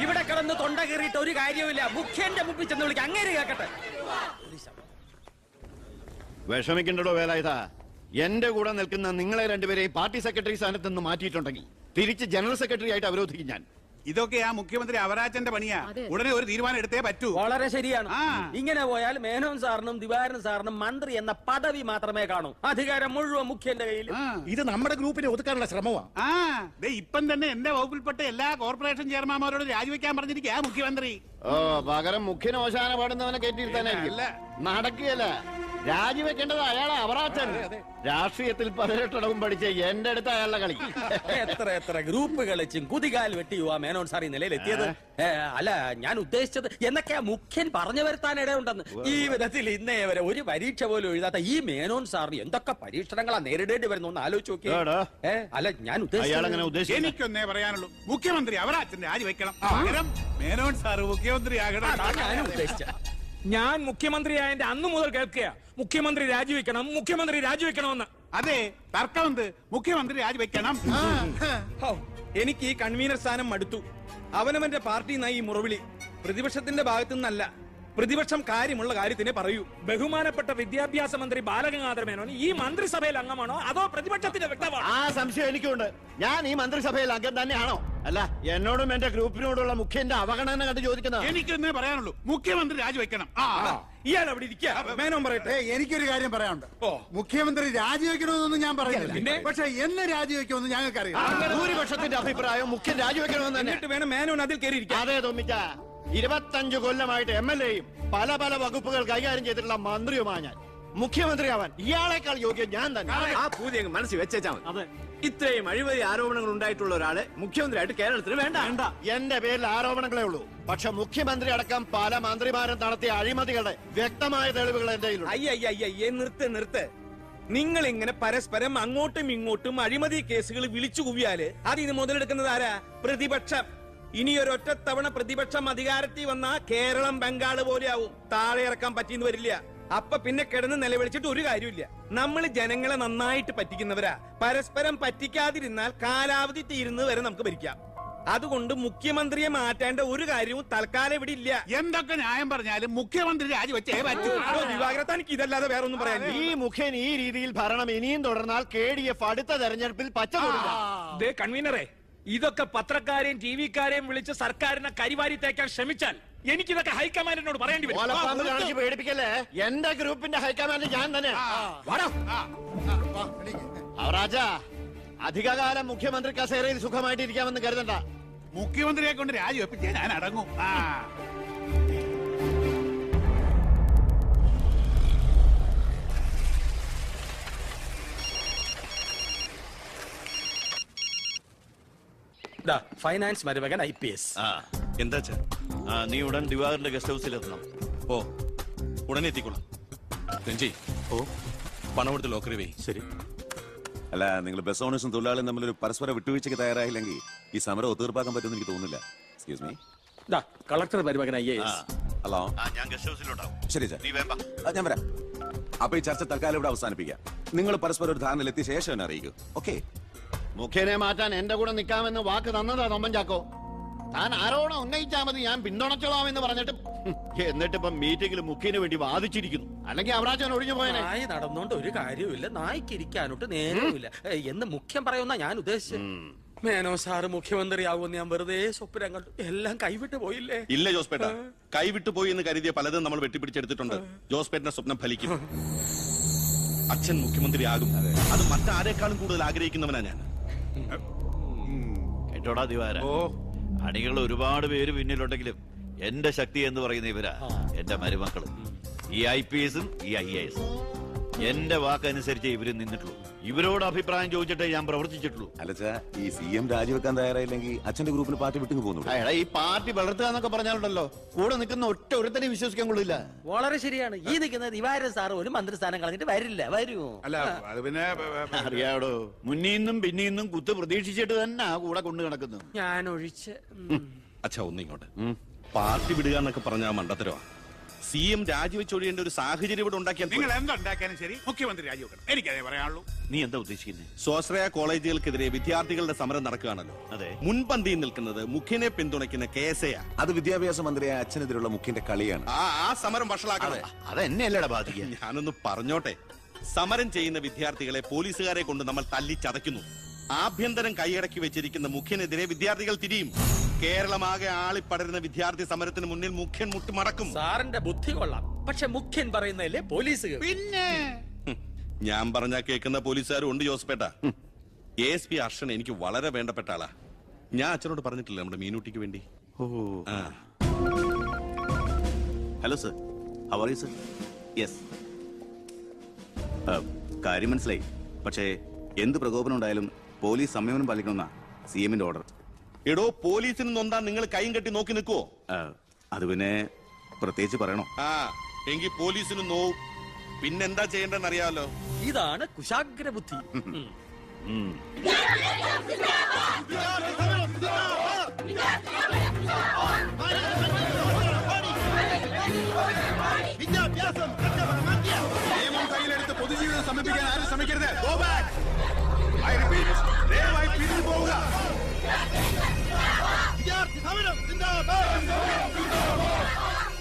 ഇവിടെ കിടന്ന് തൊണ്ട കയറിയിട്ട് ഒരു കാര്യവുമില്ല. മുഖ്യന്റെ മുമ്പിൽ ചെന്ന് വിളിക്കാം. അങ്ങനെ കേക്കട്ടെ. വിഷമിക്കണ്ടോ വേലായുധ. എന്റെ കൂടെ നിൽക്കുന്ന നിങ്ങളെ രണ്ടുപേരെയും പാർട്ടി സെക്രട്ടറി സ്ഥാനത്ത് നിന്ന് മാറ്റിയിട്ടുണ്ടെങ്കിൽ തിരിച്ച് ജനറൽ സെക്രട്ടറി ആയിട്ട് അവരോധിക്കും ഞാൻ. ഇതൊക്കെ ആ മുഖ്യമന്ത്രി അവരാജന്റെ പണിയാ. ഉടനെ ഒരു തീരുമാനം എടുത്തേ പറ്റൂ. വളരെ ശരിയാണ്. ഇങ്ങനെ പോയാൽ മേനോൻ സാറിനും ദിവാരൻ സാറിനും മന്ത്രി എന്ന പദവി മാത്രമേ കാണൂ. അധികാരം മുഴുവൻ മുഖ്യന്റെ കയ്യിൽ. ഇത് നമ്മുടെ ഗ്രൂപ്പിനെ ഒതുക്കാനുള്ള ശ്രമമാണ്. ഇപ്പം തന്നെ എന്റെ വകുപ്പിൽപ്പെട്ട എല്ലാ കോർപ്പറേഷൻ ചെയർമാൻമാരോട് രാജിവെക്കാൻ പറഞ്ഞിരിക്കുക മുഖ്യമന്ത്രി. ഓ, പകരം മുഖ്യന് ഓശാന പാടുന്നവനെ കയറ്റിയിരുത്താനായില്ല. നടക്കുകയല്ല. രാജിവെക്കേണ്ടത് അയാളെ അവറാച്ചൻ. രാഷ്ട്രീയത്തിൽ 18 പഠിച്ച എന്റെ അടുത്ത് അയാളുടെ കളി. എത്ര ഗ്രൂപ്പ് കളിച്ചും കുതികാൽ വെട്ടിയുവാ മേനോൻ സാർ ഈ നിലയിലെത്തിയത്. അല്ല, ഞാൻ ഉദ്ദേശിച്ചത് എന്നൊക്കെയാ മുഖ്യൻ പറഞ്ഞു വരുത്താൻ ഇടയുണ്ടെന്ന്. ഈ വിധത്തിൽ ഇന്നേ വരെ ഒരു പരീക്ഷ പോലും എഴുതാത്ത ഈ മേനോൻ സാറിന് എന്തൊക്കെ പരീക്ഷണങ്ങളാ നേരിടേണ്ടി വരുന്നു എന്ന് ആലോചിച്ച് നോക്കിയാ. അല്ല, ഞാൻ ഉദ്ദേശിച്ചത് എനിക്കൊന്നേ പറയാനുള്ളൂ, മുഖ്യമന്ത്രി അവരാച്ചൻ രാജിവെക്കണം. പകരം മേനോൻ സാർ മുഖ്യമന്ത്രിയാകണം. ഞാൻ ഉദ്ദേശിച്ച ഞാൻ മുഖ്യമന്ത്രിയായതിന്റെ അന്ന് മുതൽ കേൾക്കുക മുഖ്യമന്ത്രി രാജിവെക്കണമെന്ന്. അതെ, തർക്കമുണ്ട്. മുഖ്യമന്ത്രി രാജിവെക്കണം. എനിക്ക് ഈ കൺവീനർ സ്ഥാനം മടുത്തു. അവനവന്റെ പാർട്ടി നയി മുറവിളി പ്രതിപക്ഷത്തിന്റെ ഭാഗത്തു നിന്നല്ല. പ്രതിപക്ഷം കാര്യമുള്ള കാര്യത്തിനെ പറയൂ. ബഹുമാനപ്പെട്ട വിദ്യാഭ്യാസ മന്ത്രി ബാലഗംഗാധര മേനോൻ ഈ മന്ത്രിസഭയിൽ അംഗമാണോ അതോ പ്രതിപക്ഷത്തിന്റെ വ്യക്തമാണോ? ആ സംശയം എനിക്കുണ്ട്. ഞാൻ ഈ മന്ത്രിസഭയിൽ അംഗം തന്നെയാണോ? അല്ല, എന്നോടും എന്റെ ഗ്രൂപ്പിനോടുള്ള മുഖ്യന്റെ അവഗണന കണ്ട് ചോദിക്കുന്നത്. എനിക്കെന്നേ പറയാനുള്ളൂ, മുഖ്യമന്ത്രി രാജിവെക്കണം. ഇയാൾ അവിടെ ഇരിക്കുക. മേനോൻ പറയട്ടെ. എനിക്കൊരു കാര്യം പറയാനുണ്ട്. മുഖ്യമന്ത്രി രാജിവെക്കണമെന്നൊന്നും ഞാൻ പറയുന്നില്ല. പക്ഷെ എന്ന് രാജിവെക്കുമെന്ന് ഞങ്ങൾക്കറിയാം. ഭൂരിപക്ഷത്തിന്റെ അഭിപ്രായം മുഖ്യൻ രാജിവെക്കണമെന്ന് തന്നെ. എന്നിട്ട് വേണം മേനോൻ അതിൽ കയറിയിരിക്കാം. അതെ തോമിച്ച, 25 കൊല്ലമായിട്ട് MLA-യും പല വകുപ്പുകൾ കൈകാര്യം ചെയ്തിട്ടുള്ള മന്ത്രിയുമാണ് ഞാൻ. മുഖ്യമന്ത്രിയാവാൻ ഇയാളെക്കാൾ യോഗ്യം ഞാൻ തന്നെ. ആ പൂജ മനസ്സിൽ വെച്ചാൽ മതി. ഇത്രയും അഴിമതി ആരോപണങ്ങൾ ഉണ്ടായിട്ടുള്ള ഒരാളെ മുഖ്യമന്ത്രിയായിട്ട് കേരളത്തിന് വേണ്ട. എന്റെ പേരിൽ ആരോപണങ്ങളേ ഉള്ളൂ. പക്ഷെ മുഖ്യമന്ത്രി അടക്കം പല മന്ത്രിമാരും നടത്തിയ അഴിമതികളുടെ വ്യക്തമായ തെളിവുകൾ എന്റെ കയ്യിലുണ്ട്. അയ്യയ്യേ, നിർത്ത്. നിങ്ങൾ ഇങ്ങനെ പരസ്പരം അങ്ങോട്ടും ഇങ്ങോട്ടും അഴിമതി കേസുകൾ വിളിച്ചു കുവിയാല് അതിന് മുതലെടുക്കുന്നത് ആരാ? പ്രതിപക്ഷം. ഇനി ഒരൊറ്റത്തവണ പ്രതിപക്ഷം അധികാരത്തിൽ വന്നാ കേരളം ബംഗാള് പോലെയാവും. താഴെ ഇറക്കാൻ പറ്റിയെന്ന് വരില്ല. അപ്പൊ പിന്നെ കിടന്ന് നിലവിളിച്ചിട്ട് ഒരു കാര്യമില്ല. നമ്മൾ ജനങ്ങളെ നന്നായിട്ട് പറ്റിക്കുന്നവരാ. പരസ്പരം പറ്റിക്കാതിരുന്നാൽ കാലാവധി തീരുന്നത് വരെ നമുക്ക് ഭരിക്കാം. അതുകൊണ്ട് മുഖ്യമന്ത്രിയെ മാറ്റേണ്ട ഒരു കാര്യവും തൽക്കാലം ഇവിടെ ഇല്ല. എന്തൊക്കെ ന്യായം പറഞ്ഞാലും മുഖ്യമന്ത്രി രാജിവെച്ചേ പറ്റൂ. ദിവാകരത്താനിക്ക് ഇതല്ലാതെ വേറെ ഒന്നും പറയാൻ. ഈ മുഖ്യൻ ഈ രീതിയിൽ ഭരണം ഇനിയും തുടർന്നാൽ KDF അടുത്ത തെരഞ്ഞെടുപ്പിൽ പച്ച കൊടുക്കും. കൺവീനറെ, ഇതൊക്കെ പത്രക്കാരെയും TV-ക്കാരെയും വിളിച്ച് സർക്കാരിനെ കരിവാരി തേക്കാൻ ശ്രമിച്ചാൽ എനിക്കിതൊക്കെ ഹൈക്കമാൻഡിനോട് പറയേണ്ടി വരും. പേടിപ്പിക്കല്ലേ. എന്റെ ഗ്രൂപ്പിന്റെ ഹൈക്കമാൻഡ് ഞാൻ തന്നെ. അവറാജ, അധികകാലം മുഖ്യമന്ത്രി കസേരയിൽ സുഖമായിട്ടിരിക്കാമെന്ന് കരുതണ്ട. മുഖ്യമന്ത്രിയെ കൊണ്ട് രാജിവെപ്പിച്ചേ ഞാൻ അടങ്ങും. ഫൈനാൻസ് മരുമകൻ IPS. എന്താ നീ ഉടൻ ദിവാകരന്റെ ഗസ്റ്റ് ഹൗസിൽ എത്തണം. ഓ, ഉടനെ എത്തിക്കൊള്ളാം. രഞ്ജി, പണം കൊടുത്ത് ലോക്കറി വേ. ശരി. അല്ല, നിങ്ങൾ ബസ് ഓണേഴ്സും തൊഴിലാളിയും തമ്മിലൊരു പരസ്പര വിട്ടുവീഴ്ചയ്ക്ക് തയ്യാറായില്ലെങ്കിൽ ഈ സമരം ഒത്തീർപ്പാക്കാൻ പറ്റുമെന്ന് എനിക്ക് തോന്നുന്നില്ല. Excuse me. കളക്ടർ മരുമകൻ IAS. ഹലോ. ഞാൻ ഗസ്റ്റ് ഹൗസിലുണ്ടാവും. ശരി സാർ, ഞാൻ വരാം. അപ്പൊ ഈ ചർച്ച തൽക്കാലം ഇവിടെ അവസാനിപ്പിക്കാം. നിങ്ങൾ പരസ്പരം ഒരു ധാരണയിലെത്തിയ ശേഷം എന്നെ അറിയിക്കൂ. ഓക്കെ. മുഖ്യനെ മാറ്റാൻ എന്റെ കൂടെ നിൽക്കാമെന്ന് വാക്ക് തന്നതാ തൊമ്മൻ ചാക്കോ. താൻ ആരോപണം ഉന്നയിച്ചാൽ മതി, ഞാൻ പിന്തുണച്ചോളാമെന്ന് പറഞ്ഞിട്ട് എന്നിട്ടിപ്പം മീറ്റിംഗിൽ മുഖ്യന് വേണ്ടി വാദിച്ചിരിക്കുന്നു. അല്ലെങ്കിൽ അവരാജൻ ഒഴിഞ്ഞു പോയനെ. നായി നടന്നുകൊണ്ട് ഒരു കാര്യമില്ല, നായ്ക്ക് ഇരിക്കാനോട്ട് നേരമില്ല എന്ന് മുഖ്യം പറയുന്ന ഞാൻ ഉദ്ദേശിച്ചത്. മേനോ സാറ് മുഖ്യമന്ത്രിയാവുമെന്ന് ഞാൻ വെറുതെ സ്വപ്നം കണ്ടു. എല്ലാം കൈവിട്ട് പോയില്ലേ? ഇല്ല ജോസ്പേട്ട, കൈവിട്ടു പോയി എന്ന് കരുതിയ പലതും നമ്മൾ വെട്ടിപ്പിടിച്ചെടുത്തിട്ടുണ്ട്. ജോസ്പേട്ടന്റെ സ്വപ്നം ഫലിക്കും. അച്ഛൻ മുഖ്യമന്ത്രിയാകും. അത് മറ്റാരേക്കാളും കൂടുതൽ ആഗ്രഹിക്കുന്നവനാ ഞാൻ. കേട്ടോടാ ദിവാര, അണികൾ ഒരുപാട് പേര് പിന്നിലുണ്ടെങ്കിലും എന്റെ ശക്തി എന്ന് പറയുന്ന ഇവരാ എന്റെ മരുമക്കള്. ഈ IPS-ഉം ഈ IAS-ഉം എന്റെ വാക്കനുസരിച്ച് ഇവര് നിന്നിട്ടുള്ളൂ. ഇവരോട് അഭിപ്രായം ചോദിച്ചിട്ടേ ഞാൻ പ്രവർത്തിച്ചിട്ടുള്ളൂ. അല്ലച്ചാ, ഈ CM രാജിവെക്കാൻ തയ്യാറായില്ലെങ്കിൽ അച്ഛന്റെ ഗ്രൂപ്പിന് പാർട്ടി വിട്ടു പോകുന്നു. ഈ പാർട്ടി വളർത്തുക എന്നൊക്കെ പറഞ്ഞാലുണ്ടല്ലോ, കൂടെ നിൽക്കുന്ന ഒറ്റ ഒരുത്തനെ വിശ്വസിക്കാൻ കൊള്ളില്ല. വളരെ ശരിയാണ്. ഈ നിൽക്കുന്ന ദിവാരൻ സാറ് ഒരു മന്ത്രിസ്ഥാനം കളഞ്ഞിട്ട് വരില്ല. വരുമോ? അല്ല, അത് പിന്നെ അറിയാടോ, മുന്നീന്നും പിന്നീന്നും കുത്ത് പ്രതീക്ഷിച്ചിട്ട് തന്നെ ആ കൂടെ കൊണ്ടു കിടക്കുന്നു. ഞാൻ ഒഴിച്ച് അച്ഛാ ഒന്നിങ്ങോട്ട്. പാർട്ടി വിടുക എന്നൊക്കെ പറഞ്ഞാൽ മണ്ടത്തരവാ. CM രാജിവെച്ചൊഴിയേണ്ട ഒരു സാഹചര്യം ഇവിടെ ഉണ്ടാക്കിയാൽ നിങ്ങൾ എന്തുണ്ടാക്കിയാലും ശരി മുഖ്യമന്ത്രി രാജിവെക്കണം. എനിക്കതേ പറയാനുള്ളൂ. നീ എന്താ ഉദ്ദേശിക്കുന്നത്? സ്വാശ്രയ കോളേജുകൾക്കെതിരെ വിദ്യാർത്ഥികളുടെ സമരം നടക്കുകയാണല്ലോ. അതെ. മുൻപന്തിയിൽ നിൽക്കുന്നത് മുഖ്യനെ പിന്തുണയ്ക്കുന്ന KSA. അത് വിദ്യാഭ്യാസ മന്ത്രിയായ അച്ഛനെതിരുള്ള മുഖ്യന്റെ കളിയാണ്. ആ സമരം വഷളാക്കണം. അതെന്നെയല്ലടാ ബാധിക്കുക. ഞാനൊന്ന് പറഞ്ഞോട്ടെ. സമരം ചെയ്യുന്ന വിദ്യാർത്ഥികളെ പോലീസുകാരെ കൊണ്ട് നമ്മൾ തല്ലിച്ചതയ്ക്കുന്നു. ആഭ്യന്തരം കൈയടക്കി വെച്ചിരിക്കുന്ന മുഖ്യനെതിരെ വിദ്യാർത്ഥികൾ തിരിയും. കേരളമാകെ ആളിപ്പടരുന്ന വിദ്യാർത്ഥി സമരത്തിന് മുന്നിൽ മുഖ്യൻ മുട്ടുമടക്കും. സാറിന്റെ ബുദ്ധി കൊള്ളാം, പക്ഷെ മുഖ്യൻ പറയുന്നതല്ലേ പോലീസ്. പിന്നെ ഞാൻ പറഞ്ഞാ കേൾക്കുന്ന പോലീസുകാരും ഉണ്ട് ജോസ്പേട്ട. ASP അർഷൻ എനിക്ക് വളരെ വേണ്ടപ്പെട്ട ആളാ. ഞാൻ അച്ഛനോട് പറഞ്ഞിട്ടില്ല നമ്മുടെ മീനൂട്ടിക്ക് വേണ്ടി. Hello sir, how are you sir? Yes, കാര്യം മനസ്സിലായി. പക്ഷേ എന്ത് പ്രകോപനം ഉണ്ടായാലും പോലീസ് സംയമനം പാലിക്കണമെന്നാ CMന്റെ ഓർഡർ. എടോ, പോലീസിന് നൊന്താ നിങ്ങൾ കൈയും കെട്ടി നോക്കി നിൽക്കുവോ? അത് പിന്നെ പ്രത്യേകിച്ച് പറയണോ? എങ്കിൽ പോലീസിന് നോവും. പിന്നെന്താ ചെയ്യേണ്ടെന്ന് അറിയാമല്ലോ. ഇതാണ് കുശാഗ്ര ബുദ്ധി. നിയമം കയ്യിലെടുത്ത് പൊതുജീവിതം സമർപ്പിക്കാൻ ആരും ശ്രമിക്കരുത്. Go back. I repeat, ദയവായി പിരിഞ്ഞു പോവുക. വിദ്യാർത്ഥി സമരം സിന്ദാബാദ്.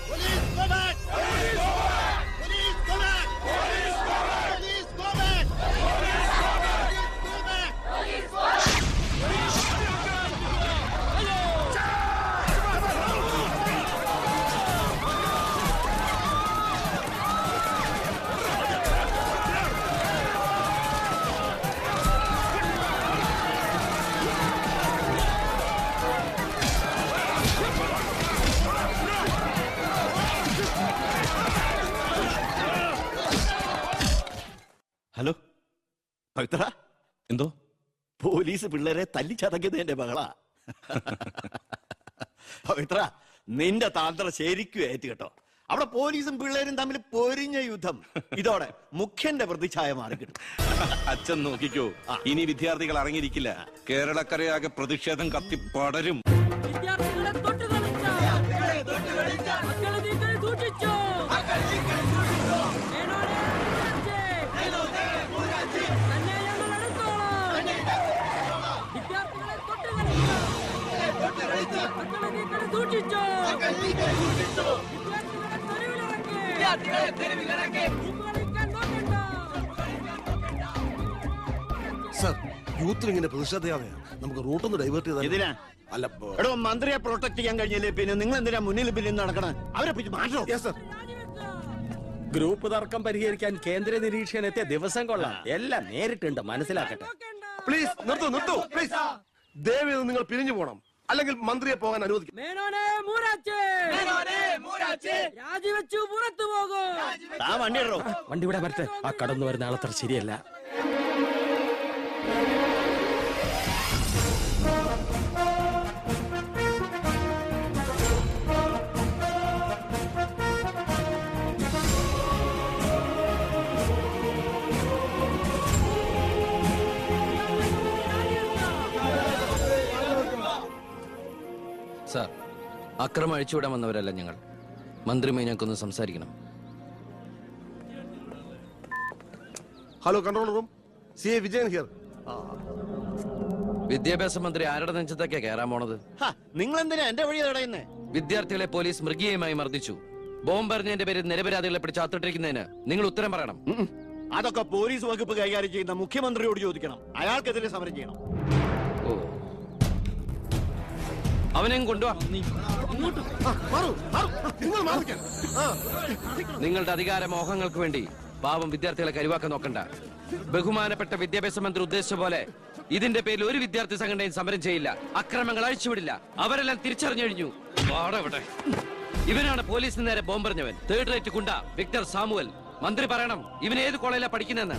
Police go back. Police go back. Police go back. Police go back. Police go back. Police go back. Hello Pavithra, എന്തോ പോലീസ് പിള്ളേരെ തല്ലിച്ചതക്കിയത് എന്റെ മകളാ. പവിത്ര, നിന്റെ താന്ത്രം ശരിക്കും ഏറ്റു കേട്ടോ. അവിടെ പോലീസും പിള്ളേരും തമ്മിൽ പൊരിഞ്ഞ യുദ്ധം. ഇതോടെ മുഖ്യന്റെ പ്രതിച്ഛായ മാറിക്കിട്ടും. അച്ഛൻ നോക്കിക്കോ, ഇനി വിദ്യാർത്ഥികൾ ഇറങ്ങിയിരിക്കില്ല. കേരളക്കരയാകെ പ്രതിഷേധം കത്തി പടരും. വിദ്യാർത്ഥികളെ തൊട്ട് കളിച്ച, മക്കളെ നീക്കൾ സൂക്ഷിച്ചോ. തന്നെ ഞങ്ങൾ എടുത്തോളാം. വിദ്യാർത്ഥികളെ തൊട്ട് കളിച്ച, മക്കളെ നീക്കൾ സൂക്ഷിച്ചോ. വിദ്യാർത്ഥികളെ തെരുവിലിറക്കി. കളിക്കാൻ നോക്കണ്ട. സർ, യൂത്തിൽ ഇങ്ങനെ പ്രതിഷേധയാവേ നമുക്ക് റൂട്ടൊന്ന് ഡൈവേർട്ട് ചെയ്താൽ. ഇതിനാ അല്ല, എടോ, മന്ത്രിയെ പ്രൊട്ടക്ട് ചെയ്യാൻ കഴിഞ്ഞില്ലേ പിന്നെ നിങ്ങൾ എന്തിനാ മുന്നിൽ പിന്നിൽ നടക്കണം? അവരെ പിടിച്ച് മാറ്റോ? സർ. ഗ്രൂപ്പ് തർക്കം പരിഹരിക്കാൻ കേന്ദ്ര നിരീക്ഷകൻ എത്തിയ ദിവസം കൊള്ളാം. എല്ലാം നേരിട്ടുണ്ട്, മനസ്സിലാക്കട്ടെ. പ്ലീസ് നിർത്തൂ പ്ലീസ്. ദയവ് ചെയ്ത് നിങ്ങൾ പിരിഞ്ഞു പോകണം, അല്ലെങ്കിൽ മന്ത്രിയെ പോകാൻ അനുവദിക്കും. മേനോനെ മൂരാച്ചേ, രാജിവെച്ചു പുറത്തു പോകും. ആ വണ്ടി ഇടോ. വണ്ടി ഇവിടെ വരട്ടെ. ആ കടന്നു വരുന്ന ആളത്ര ശരിയല്ല. സാർ, അക്രമം അഴിച്ചുവിടാൻ വന്നവരല്ല ഞങ്ങൾ. മന്ത്രിയുമായി ഞങ്ങൾക്കൊന്ന് സംസാരിക്കണം. Hello, control room, CA Vijayan here. വിദ്യാഭ്യാസ മന്ത്രി ആരുടെ നെഞ്ചത്തൊക്കെയാ കയറാൻ പോണത്? നിങ്ങൾ എന്തിനാ എന്റെ വഴി തടയുന്നേ? വിദ്യാർത്ഥികളെ പോലീസ് മൃഗീയമായി മർദ്ദിച്ചു. ബോംബെറിഞ്ഞതിന്റെ പേരിൽ നിരപരാധികളെ പിടിച്ച് അത്തിട്ടിരിക്കുന്നതിന് നിങ്ങൾ ഉത്തരം പറയണം. അതൊക്കെ പോലീസ് വകുപ്പ് കൈകാര്യം ചെയ്യുന്ന മുഖ്യമന്ത്രിയോട് ചോദിക്കണം. അയാൾക്കെതിരെ സമരം ചെയ്യണം. ഓ, അവനെയും കൊണ്ടുവാ. നിങ്ങളുടെ അധികാര മോഹങ്ങൾക്ക് വേണ്ടി പാവം വിദ്യാർത്ഥികളെ കരുവാക്കാൻ നോക്കണ്ട. ബഹുമാനപ്പെട്ട വിദ്യാഭ്യാസ മന്ത്രി ഉദ്ദേശിച്ച പോലെ ഇതിന്റെ പേരിൽ ഒരു വിദ്യാർത്ഥി സംഘടനയും സമരം ചെയ്യില്ല, അക്രമങ്ങൾ അഴിച്ചുവിടില്ല. അവരെല്ലാം തിരിച്ചറിഞ്ഞു കഴിഞ്ഞു. ഇവനാണ് പോലീസിന് നേരെ ബോംബെറിഞ്ഞവൻ, 3rd റേറ്റ് ഗുണ്ട വിക്ടർ സാമുവൽ. മന്ത്രി പറയണം ഇവൻ ഏത് കോളേജിലാണ് പഠിക്കുന്നതെന്ന്.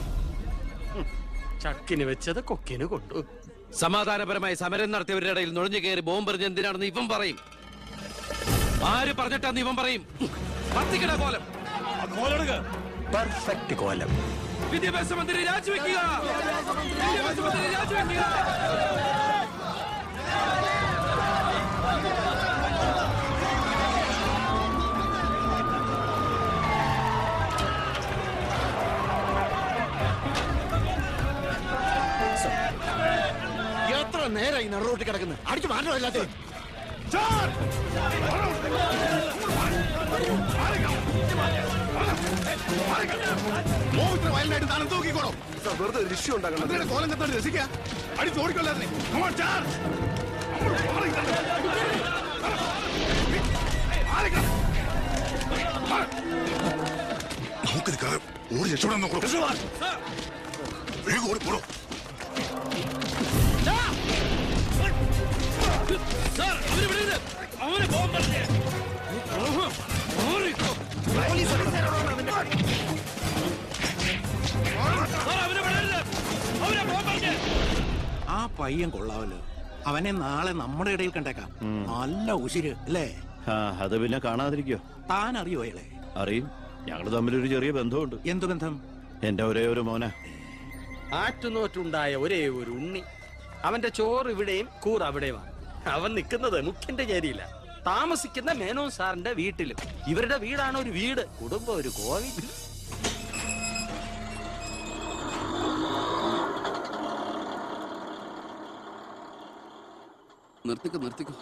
ചക്കിന് വെച്ചത് കൊക്കിന് കൊണ്ടു. സമാധാനപരമായി സമരം നടത്തിയവരുടെ ഇടയിൽ നുഴഞ്ഞു കയറി ബോംബെറിഞ്ഞ് എന്തിനാണെന്ന് ഇവൻ പറയും. ആര് പറഞ്ഞിട്ടാന്ന് ഇവൻ പറയും. വർത്തിക്കട കോലം, പെർഫെക്റ്റ് കോലം. വിദ്യാഭ്യാസ മന്ത്രി രാജിവെക്കുക. വിദ്യാഭ്യാസ മന്ത്രി രാജിവെക്കുക. നേരെ ഈ നടുറോട്ടിൽ കിടക്കുന്നത് അടിച്ചു മാറ്റം എല്ലാத்தைയും വയലിനായിട്ട് താനും തൂക്കിക്കോളൂ. വെറുതെ ഒരു ഇഷ്യൂ ഉണ്ടാക്കണം. അതിന്റെ കോലം കത്തോട്ട് രസിക്കുക. അടിച്ച് ഓടിക്കൊല്ലാതെ. നമുക്ക് നിൽക്കാതെ ഓടി രക്ഷപ്പെടാൻ നോക്കൂ. വേഗം ഓടിപ്പോടോ. ആ പയ്യൻ കൊള്ളാവല്ലോ. അവനെ നാളെ നമ്മുടെ ഇടയിൽ കണ്ടേക്കാം. നല്ല ഉശിര് അല്ലേ? അത് പിന്നെ കാണാതിരിക്കോ? താൻ അറിയോ അയാളെ? അറിയും. ഞങ്ങൾ തമ്മിലൊരു ചെറിയ ബന്ധമുണ്ട്. എന്തു ബന്ധം? എന്റെ ഒരേ ഒരു മോന. ആറ്റുനോറ്റുണ്ടായ ഒരേ ഒരു ഉണ്ണി. അവന്റെ ചോറ് ഇവിടെയും കൂറ് അവിടെയുമാണ്. അവൻ നിൽക്കുന്നത് മുഖ്യന്റെ ചേരിയില്ല, താമസിക്കുന്ന മേനോൻ സാറിന്റെ വീട്ടിലും. ഇവരുടെ വീടാണ് ഒരു വീട്, കുടുംബം ഒരു കോവിൽ. നിർത്തിക്കോ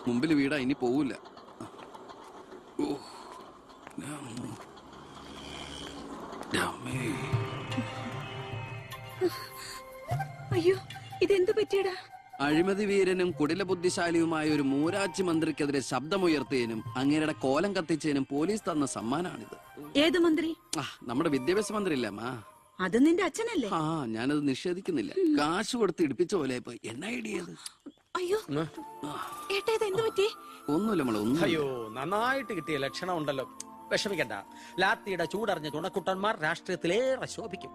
മുമ്പിൽ വീടാ, ഇനി പോവില്ല. അയ്യോ, ഇതെന്ത് പറ്റിയടാ? അഴിമതി വീരനും കുടില ബുദ്ധിശാലിയുമായ ഒരു മൂരാജി മന്ത്രിക്കെതിരെ ശബ്ദമുയർത്തിയതിനും അങ്ങേരുടെ കോലം കത്തിച്ചതിനും പോലീസ് തന്ന സമ്മാനാണിത്. ഏത് മന്ത്രി? നമ്മുടെ വിദ്യാഭ്യാസ മന്ത്രി ഇല്ലമ്മാ. അത് നിന്റെ അച്ഛനല്ലേ? ഞാനത് നിഷേധിക്കുന്നില്ല. കാശ് കൊടുത്ത് ഇടിപ്പിച്ച പോലെ പോയി. എന്നാ ഐഡിയത്? അയ്യോ ഏട്ടാ, ഇത് എന്ത് പറ്റി? ഒന്നുമില്ല മോളെ, ഒന്നും. അയ്യോ, നന്നായിട്ട് കിട്ടിയ ലക്ഷണം ഉണ്ടല്ലോ. വിഷമിക്കണ്ട. ലാത്തിയുടെ ചൂടറിഞ്ഞ തുണക്കുട്ടന്മാർ രാഷ്ട്രീയത്തിലേറെ ശോഭിക്കും.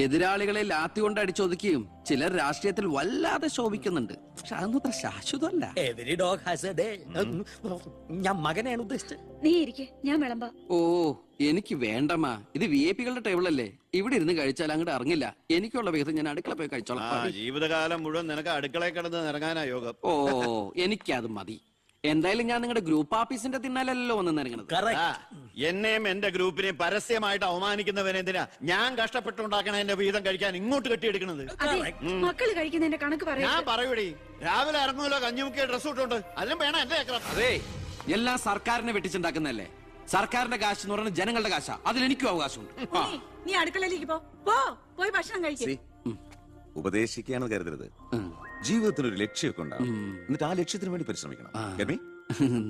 എതിരാളികളെ ലാത്തി കൊണ്ട് അടിച്ചൊതുക്കിയും ചിലർ രാഷ്ട്രീയത്തിൽ വല്ലാതെ ശോഭിക്കുന്നുണ്ട്. പക്ഷെ അതൊന്നും അത്ര ശാശ്വതമല്ല. ഞാൻ മകനെയാണ് ഉദ്ദേശിച്ചത്. നീ ഇരിക്കെ, ഞാൻ വിളമ്പാ. ഓ, എനിക്ക് വേണ്ടമ്മാ. ഇത് VIP-കളുടെ ടേബിൾ അല്ലേ? ഇവിടെ ഇരുന്ന് കഴിച്ചാൽ അങ്ങോട്ട് ഇറങ്ങില്ല. എനിക്കുള്ള വിഹിതം ഞാൻ അടുക്കള പോയി കഴിച്ചോളാം. ജീവിതകാലം മുഴുവൻ നിനക്ക് അടുക്കളയിൽ കിടന്ന് ഇറങ്ങാനാ യോഗം. ഓ, എനിക്കത് മതി. എന്തായാലും ഞാൻ നിങ്ങളുടെ ഗ്രൂപ്പ് ഓഫീസിന്റെ തിന്നാലല്ലോ വന്ന് നിറങ്ങണത്. എന്നെയും എന്റെ ഗ്രൂപ്പിനെയും പരസ്യമായിട്ട് അവമാനിക്കുന്നവനെ എന്തിനാ ഞാൻ കഷ്ടപ്പെട്ടുണ്ടാക്കണ എന്റെ വീതം കഴിക്കാൻ ഇങ്ങോട്ട് കെട്ടിയെടുക്കണത്? മക്കള് കഴിക്കുന്നതിന്റെ കണക്ക് പറയാ. ഞാൻ പറയൂടി, രാവിലെ ഇറങ്ങുമല്ലോ കഞ്ഞിമുക്കിയ ഡ്രസ് ഇട്ടുണ്ട്, അതിനും വേണം എന്റെ ചക്രം. അതെ, എല്ലാം സർക്കാരിനെ വെട്ടിച്ചുണ്ടാക്കുന്നല്ലേ? സർക്കാരിന്റെ കാശ് എന്ന് പറയുന്നത് ജനങ്ങളുടെ കാശാ. അതിലെനിക്കും അവകാശമുണ്ട്. നീ അടുക്കളയിലേക്ക് പോയി ഭക്ഷണം കഴിക്കും. ഉപദേശിക്കുകയാണെന്ന് കരുതരുത്. ജീവിതത്തിന് ഒരു ലക്ഷ്യമൊക്കെ ഉണ്ടാവും. എന്നിട്ട് ആ ലക്ഷ്യത്തിന് വേണ്ടി പരിശ്രമിക്കണം.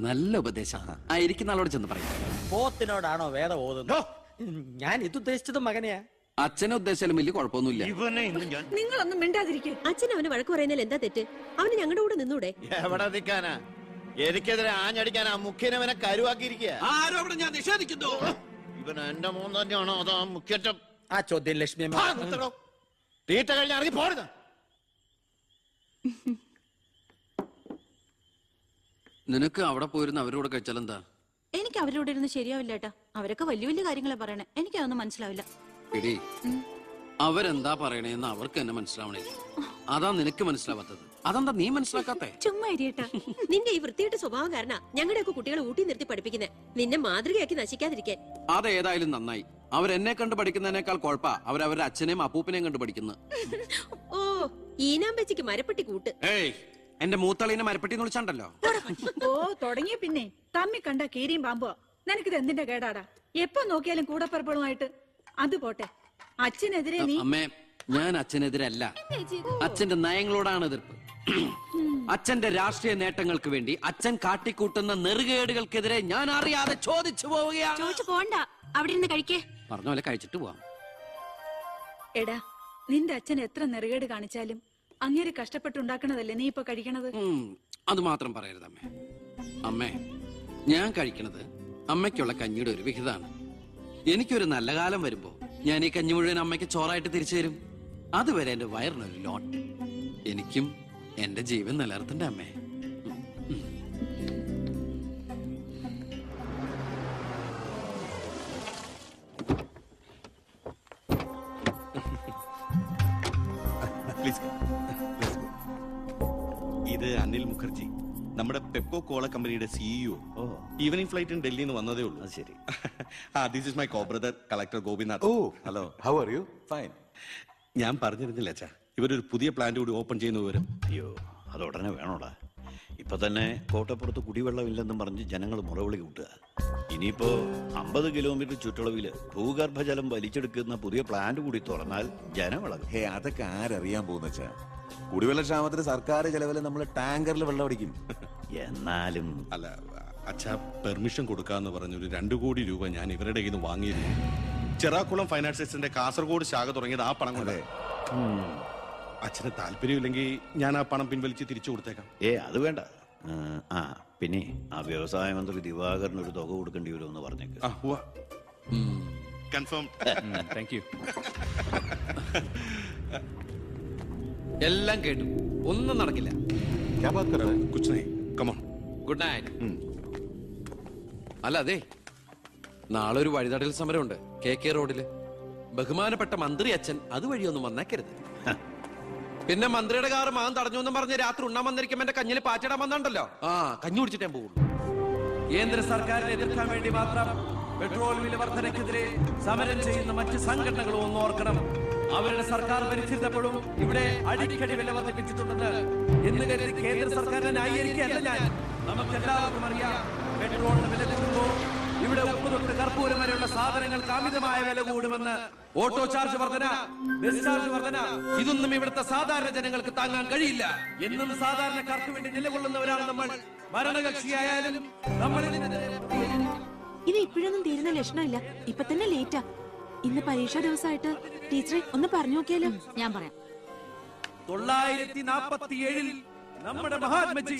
നല്ല ഉപദേശം. ഇരിക്കുന്ന ആളോട് ചെന്ന് പറയാം. പോത്തിനോടാണോ വേദം ഓതുന്നത്? ഞാൻ ഇതുദ്ദേശിച്ചത് മകനെയാ. അച്ഛനെ ഉദ്ദേശിച്ചാലും വലിയ കുഴപ്പമൊന്നുമില്ല. നിങ്ങളൊന്നും മിണ്ടാതിരിക്കെ. അച്ഛൻ അവന് വഴക്ക് പറയുന്നതിൽ എന്താ തെറ്റ്? അവന് ഞങ്ങളുടെ കൂടെ നിന്നൂടെ? എവിടെ നിൽക്കാനാ? എനിക്കെതിരെ ആഞ്ഞടിക്കാനാ മുഖ്യനവനെ കരുവാക്കിയിരിക്കുക. ആരോ അവിടെ ഞാൻ നിഷേധിക്കുന്നു. ഇവൻ എന്റെ മോൻ തന്നെയാണോ അതോ മുഖ്യറ്റം? ആ ചോദ്യം ലക്ഷ്മി തീറ്റ കഴിഞ്ഞ് ഇറങ്ങി പോരുത്. നിനക്ക് അവിടെ പോയിരുന്ന അവരോട് കഴിച്ചാലെന്താ? എനിക്ക് അവരോട് ഇരുന്ന് ശരിയാവില്ല ഏട്ടാ. അവരൊക്കെ വലിയ വലിയ കാര്യങ്ങളെ പറയണേ. എനിക്കതൊന്നും മനസ്സിലാവില്ല. എടീ, അവരെന്താ പറയണേന്ന് അവർക്ക് എന്നെ മനസ്സിലാവണില്ല. അതാ നിനക്ക് മനസ്സിലാവാത്തത്. അതെന്താ നീ മനസ്സിലാക്കാത്തെ? ചുമ്മാ ഇരിയേട്ടാ. നിന്റെ ഈ വൃത്തിയുടെ സ്വഭാവം കാരണം ഞങ്ങളുടെയൊക്കെ കുട്ടികളെ ഊട്ടി നിർത്തി പഠിപ്പിക്കുന്നത്, നിന്നെ മാതൃകയാക്കി നശിക്കാതിരിക്കാൻ. അതേതായാലും നന്നായി. അവരെന്നെ കണ്ട് പഠിക്കുന്നതിനേക്കാൾ കുഴപ്പാ അവരവരുടെ അച്ഛനെയും അപ്പൂപ്പനെയും കണ്ട് പഠിക്കുന്നത്. ഓ, ഈനാമ്പച്ചിക്ക് മരപ്പെട്ടി കൂട്ട്. ഏയ്, എന്റെ മൂത്തളീനെ മരപ്പെട്ടി എന്ന് വിളിച്ചാണ്ടല്ലോ. ഓ, തുടങ്ങിയ പിന്നെ തമ്മി കണ്ട കീരിയും പാമ്പോ. നിനക്കിത് എന്തിന്റെ കേടാടാ? എപ്പോ നോക്കിയാലും കൂടപ്പറപ്പുകളുമായിട്ട്. അത് പോട്ടെ, അച്ഛനെതിരെ നീ. അമ്മേ, ഞാൻ അച്ഛനെതിരല്ല. അച്ഛന്റെ നയങ്ങളോടാണ് എതിർപ്പ്. അച്ഛന്റെ രാഷ്ട്രീയ നേട്ടങ്ങൾക്ക് വേണ്ടി അച്ഛൻ കാട്ടിക്കൂട്ടുന്ന നെറുകേടുകൾക്കെതിരെ ഞാൻ അറിയാതെ ചോദിച്ചു പോവുകയാണ്. ചോദിച്ചു പോണ്ട, അവിടെ ഇരുന്ന് കഴിക്കേ. പറഞ്ഞ പോലെ കഴിച്ചിട്ട് പോവാം. എടാ, നിന്റെ അച്ഛൻ എത്ര നെറുകേട് കാണിച്ചാലും അങ്ങേര് കഷ്ടപ്പെട്ടുണ്ടാക്കണതല്ലേ നീ ഇപ്പൊ കഴിക്കണത്? അത് മാത്രം പറയരുത് അമ്മേ. അമ്മേ, ഞാൻ കഴിക്കണത് അമ്മയ്ക്കുള്ള കഞ്ഞിയുടെ ഒരു വിഹിതമാണ്. എനിക്കൊരു നല്ല കാലം വരുമ്പോ ഞാൻ ഈ കഞ്ഞി മുഴുവൻ അമ്മയ്ക്ക് ചോറായിട്ട് തിരിച്ചു തരും. അതുവരെ എന്റെ വയറിനൊരു ലോട്ട്. എനിക്കും എന്റെ ജീവൻ നിലനിർത്തണ്ടേ അമ്മേ? ഇത് അനിൽ മുഖർജി, നമ്മുടെ പെപ്കോ കോള കമ്പനിയുടെ CEO. ഈവനിംഗ് ഫ്ലൈറ്റിന് ഡൽഹിയിൽ നിന്ന് വന്നതേ ഉള്ളൂ. ശരി. This is my co brother collector Gopinath. Oh, hello. How are you? Fine. ഞാൻ പറഞ്ഞിരുന്നില്ല അച്ഛാ, ഇവരൊരു പുതിയ പ്ലാന്റ് കൂടി ഓപ്പൺ ചെയ്യുന്ന വിവരം. അയ്യോ, അതുടനെ വേണോടാ. ഇപ്പൊ തന്നെ കോട്ടപ്പുറത്ത് കുടിവെള്ളമില്ലെന്നും പറഞ്ഞ് ജനങ്ങൾ മുറവിളി കൂട്ടുക. ഇനിയിപ്പോ 50 കിലോമീറ്റർ ചുറ്റളവില് ഭൂഗർഭജലം വലിച്ചെടുക്കുന്ന പുതിയ പ്ലാന്റ് കൂടി തുറന്നാൽ ജനവിളകും. ഹേ, അതൊക്കെ ആരറിയാൻ പോകുന്ന വെച്ചാ? കുടിവെള്ള ക്ഷാമത്തിന് സർക്കാർ ചെലവില് നമ്മൾ ടാങ്കറിൽ വെള്ളം അടിക്കും. എന്നാലും അല്ല അച്ഛാ, പെർമിഷൻ കൊടുക്കാന്ന് പറഞ്ഞൊരു 2 കോടി രൂപ ഞാൻ ഇവരുടെ കയ്യിൽ നിന്ന് വാങ്ങിയിരുന്നു. ചെറാക്കുളം ഫൈനാൻസിന്റെ കാസർഗോഡ് ശാഖ തുടങ്ങിയത് ആ പണം കൊണ്ട്. അച്ഛന് താല്പര്യമില്ലെങ്കിൽ ഞാൻ ആ പണം പിൻവലിച്ച് തിരിച്ചു കൊടുത്തേക്കാം. അത് വേണ്ട. പിന്നെ ആ വ്യവസായ മന്ത്രി ദിവാകരന് ഒരു തുക കൊടുക്കേണ്ടി വരുമെന്ന് പറഞ്ഞേക്ക്. കൺഫേം. Thank you. എല്ലാം കേട്ടു, ഒന്നും നടക്കില്ല. Good night. അല്ല അതെ, നാളെ ഒരു വഴിതടയൽ സമരമുണ്ട് KK റോഡില്. ബഹുമാനപ്പെട്ട മന്ത്രി അച്ഛൻ അതുവഴിയൊന്നും വന്നേക്കരുത്. പിന്നെ മന്ത്രിയുടെ കാറ് മാൻ തടഞ്ഞു എന്നും പറഞ്ഞ് രാത്രി ഉണ്ണാൻ വന്നിരിക്കുമ്പോ എന്റെ കഞ്ഞിൽ പാറ്റിടാൻ വന്നുണ്ടല്ലോ. കഞ്ഞി കുടിച്ചിട്ടേ പോകുള്ളൂ. കേന്ദ്ര സർക്കാരിനെ എതിർക്കാൻ വേണ്ടി മാത്രം പെട്രോൾ വില വർധനയ്ക്കെതിരെ സമരം ചെയ്യുന്ന മറ്റ് സംഘടനകളും ഒന്ന് ഓർക്കണം. അവരുടെ സർക്കാർ ഭരിച്ചിരുന്നപ്പോഴും ഇവിടെ അടിക്കടി വില വർദ്ധിപ്പിച്ചിട്ടുണ്ടെന്ന് എന്ന് കരുതി കേന്ദ്ര സർക്കാരിനെ ന്യായീകരിക്കുകയല്ല ഞാൻ. നമുക്കെല്ലാവർക്കും അറിയാം, പെട്രോളിന് വില കൂടുമ്പോൾ ഇവിടെ ഉപ്പ് തൊട്ട് കർപ്പൂരം വരെയുള്ള സാധനങ്ങൾക്ക് അമിതമായ വില കൂടുമെന്ന്. ഓട്ടോ ചാർജ് വർധന, ബസ് ചാർജ് വർധന, ഇതൊന്നും ഇവിടുത്തെ സാധാരണ ജനങ്ങൾക്ക് താങ്ങാൻ കഴിയില്ല. എന്നും സാധാരണക്കാർക്ക് വേണ്ടി നിലകൊള്ളുന്നവരാണ് നമ്മൾ. ഭരണകക്ഷിയായാലും നമ്മൾ ഇത് ഇപ്പോഴൊന്നും തീരുന്ന ലക്ഷണമില്ല. ഇപ്പൊ തന്നെ ലേറ്റാ. ഇന്ന് പരീക്ഷാ ദിവസമായിട്ട് ടീച്ചറെ ഒന്ന് പറഞ്ഞു നോക്കിയാലോ? ഞാൻ പറയാം. 947 നമ്മുടെ മഹാത്മജി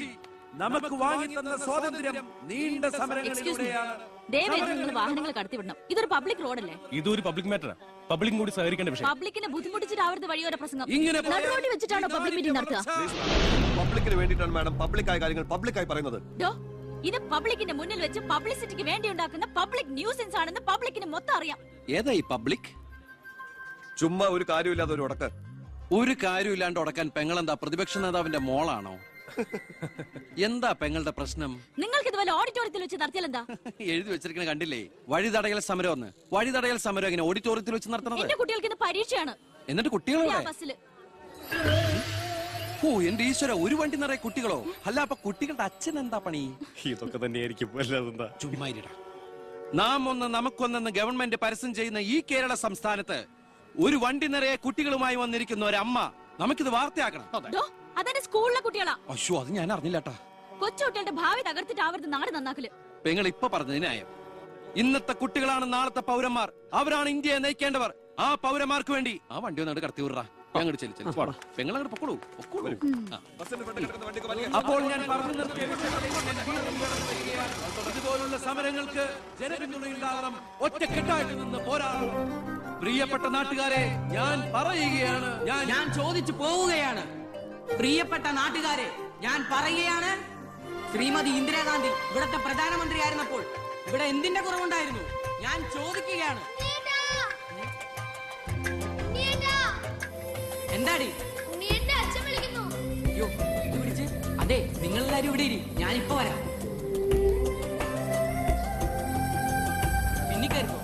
നമുക്ക് വാങ്ങി തന്ന സ്വാതന്ത്ര്യം നീണ്ട സമരങ്ങളിലൂടെയാണ്. നിങ്ങൾ വാഹനങ്ങൾ കടത്തിവിടണം. ഇതൊരു പബ്ലിക് റോഡല്ലേ? ഇതൊരു പബ്ലിക് മാറ്ററാ. പബ്ലിക് കൂടി സഹകരിക്കേണ്ട വിഷയം. പബ്ലിക്കിനെ ബുദ്ധിമുട്ടിച്ചിട്ടാവരുത് വഴിയോര പ്രസംഗം. ഇങ്ങനെ നടുറോഡിൽ വെച്ചിട്ടാണോ പബ്ലിക് മീറ്റിംഗ് നടത്തുക? പബ്ലിക്കിന് വേണ്ടിയിട്ടാണ് മാഡം പബ്ലിക്കായ കാര്യങ്ങൾ പബ്ലിക്കായി പറയുന്നത്. ഇത് പബ്ലിക്കിന്റെ മുന്നിൽ വെച്ച് പബ്ലിസിറ്റിക്ക് വേണ്ടി ഉണ്ടാക്കുന്ന പബ്ലിക് ന്യൂസൻസ് ആണെന്ന് പബ്ലിക്കിന് മൊത്തം അറിയാം. ഏതാ ഈ പബ്ലിക്? ചുമ്മാ ഒരു കാര്യമില്ലാതെ ഒരു ഉടക്ക്. ഒരു കാര്യമില്ലാണ്ട് ഉടക്കാൻ പെങ്ങളെന്താ പ്രതിപക്ഷ നേതാവിന്റെ മോളാണോ? എന്താ പെങ്ങളുടെ പ്രശ്നം? നിങ്ങൾക്ക് ഇതുപോലെ ഓഡിറ്റോറിയത്തിൽ വെച്ച് നടത്തിയാൽ എന്താ? എഴുതി വെച്ചിരിക്കണ കണ്ടില്ലേ? വഴിതടയൽ സമരം ഒന്ന്. വഴിതടയൽ സമരം എങ്ങനെ ഓഡിറ്റോറിയത്തിൽ വെച്ച് നടത്തണത്? എന്റെ കുട്ടികൾക്ക് ഇന്ന് പരീക്ഷയാണ്. എന്നിട്ട് കുട്ടികളെ ബസ്സില്. ഓ എന്റെ ഈശ്വര, ഒരു വണ്ടി നിറയെ കുട്ടികളോ? അല്ല അപ്പൊ കുട്ടികളുടെ അച്ഛൻ എന്താ പണി? ഇതൊക്കെ തന്നെയായിരിക്കും. ചുമ്മാരിടാ. നാം ഒന്ന് നമുക്കൊന്നെന്ന് ഗവൺമെന്റ് പരസ്യം ചെയ്യുന്ന ഈ കേരള സംസ്ഥാനത്ത് ഒരു വണ്ടി നിറയെ കുട്ടികളുമായി വന്നിരിക്കുന്ന ഒരമ്മ നമുക്കിത് വാർത്തയാക്കണം. അതെന്റെ സ്കൂളിലെ കുട്ടികളാ. അയ്യോ, അത് ഞാൻ അറിഞ്ഞില്ലാട്ടാ. കൊച്ചുകുട്ടികളുടെ ഭാവി തകർത്തിട്ടാവരുത് നാട് നന്നാക്കല്. പെങ്ങൾ ഇപ്പൊ പറഞ്ഞത് ന്യായം. ഇന്നത്തെ കുട്ടികളാണ് നാളത്തെ പൗരന്മാർ. അവരാണ് ഇന്ത്യയെ നയിക്കേണ്ടവർ. ആ പൗരന്മാർക്ക് വേണ്ടി ആ വണ്ടി ഒന്നാണ്ട് കടത്തി വിടറാ. ഞങ്ങൾ പെങ്ങളങ്ങോട്ട് പൊക്കോളൂ. അപ്പോൾ ഞാൻ പറഞ്ഞു നിർത്തിയ ഇതുപോലുള്ള സമരങ്ങൾക്ക് ജനപിന്തുണയുണ്ടാകണം. ഒറ്റക്കെട്ടായിട്ട് നിന്ന് പോരാടണം. പ്രിയപ്പെട്ട നാട്ടുകാരെ, ഞാൻ പറയുകയാണ്, ഞാൻ ചോദിച്ചു പോവുകയാണ്. പ്രിയപ്പെട്ട നാട്ടുകാരെ, ഞാൻ പറയുകയാണ്, ശ്രീമതി ഇന്ദിരാഗാന്ധി ഇവിടുത്തെ പ്രധാനമന്ത്രിയായിരുന്നപ്പോൾ ഇവിടെ എന്തിന്റെ കുറവുണ്ടായിരുന്നു? ഞാൻ ചോദിക്കുകയാണ്. എന്താടി? അയ്യോ, ഇത് പിടിച്ച്. അതെ, നിങ്ങളെല്ലാരും ഇവിടെ ഇരി, ഞാനിപ്പോ വരാം. പിന്നിക്കായിരിക്കും.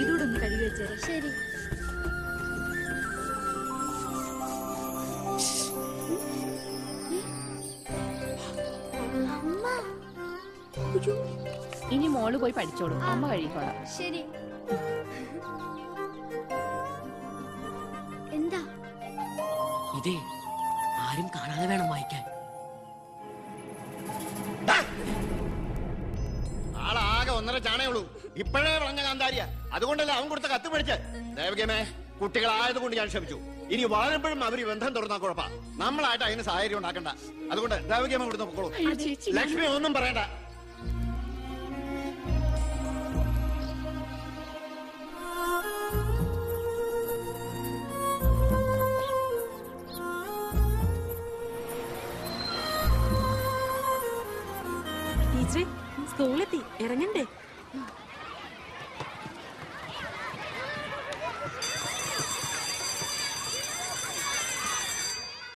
ഇതോടൊന്ന് കഴുകി വെച്ചേരെ. ശരി. ഇനി മോള് പോയി പഠിച്ചോളൂ, അമ്മ കഴിക്കോളാം. ശരി. എന്താ? ഇതേ ആരും കാണാതെ വേണം വായിക്കാൻ. ആളാകെ 1.5 ചാണയുള്ളൂ. ഇപ്പോഴേ വളഞ്ഞ കാന്താരിയ. അതുകൊണ്ടല്ല അവൻ കൊടുത്ത കത്ത് പഠിച്ച്. ദേവകമേ, കുട്ടികളായതുകൊണ്ട് ഞാൻ ക്ഷമിച്ചു. ഇനി വളരുമ്പോഴും അവര് ബന്ധം തുറന്നാ കുഴപ്പാ. നമ്മളായിട്ട് അതിന് സാഹചര്യം ഉണ്ടാക്കണ്ട. അതുകൊണ്ട് ദേവകമ കൊടുത്ത് പൊക്കോളൂ. ലക്ഷ്മി ഒന്നും പറയണ്ട. ടീച്ചറെ, സ്കൂളെത്തി, ഇറങ്ങണ്ടേ?